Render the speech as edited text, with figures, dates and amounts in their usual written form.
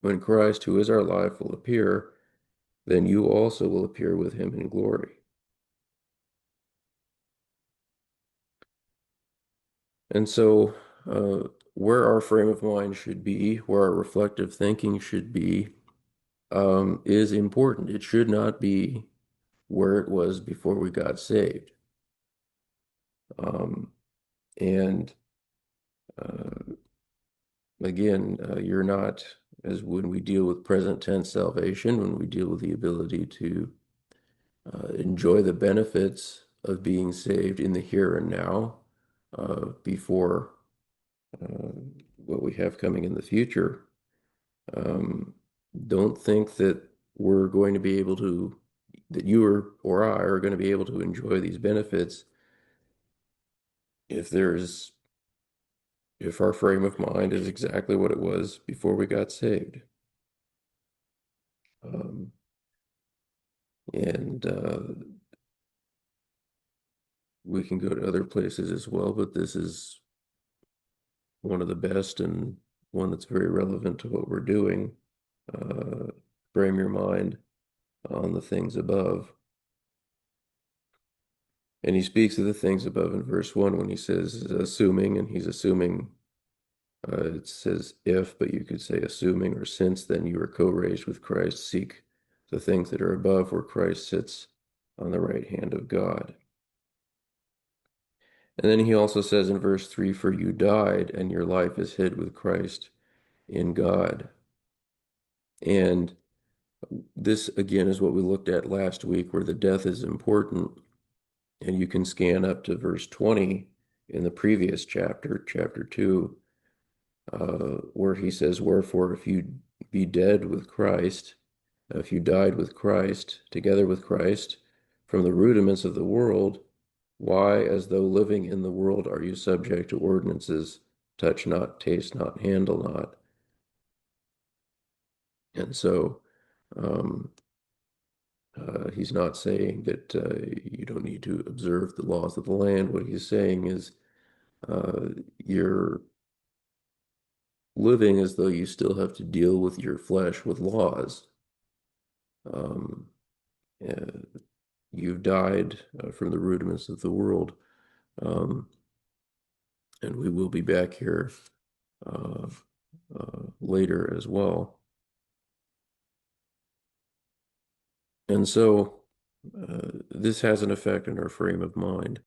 when Christ, who is our life, will appear, then you also will appear with him in glory. And so, where our frame of mind should be, where our reflective thinking should be, is important. It should not be where it was before we got saved. Um, and uh, again, you're not, as when we deal with present tense salvation, when we deal with the ability to enjoy the benefits of being saved in the here and now, before uh, what we have coming in the future. Um, don't think that we're going to be able to, that you or I are going to be able to enjoy these benefits if there's, if our frame of mind is exactly what it was before we got saved. Um, and we can go to other places as well, but this is one of the best and one that's very relevant to what we're doing. Uh, Frame your mind on the things above. And he speaks of the things above in verse 1 when he says assuming, and he's assuming, it says if, but you could say assuming or since then you are co-raised with Christ, seek the things that are above where Christ sits on the right hand of God. And then he also says in verse 3, for you died and your life is hid with Christ in God. And this again is what we looked at last week, where the death is important. And you can scan up to verse 20 in the previous chapter, chapter 2, where he says, wherefore, if you be dead with Christ, if you died with Christ, together with Christ, from the rudiments of the world, why, as though living in the world, are you subject to ordinances, touch not, taste not, handle not? And so, um, he's not saying that you don't need to observe the laws of the land. What he's saying is you're living as though you still have to deal with your flesh with laws. Um, uh, you've died from the rudiments of the world, um, and we will be back here uh, later as well. And so this has an effect on our frame of mind.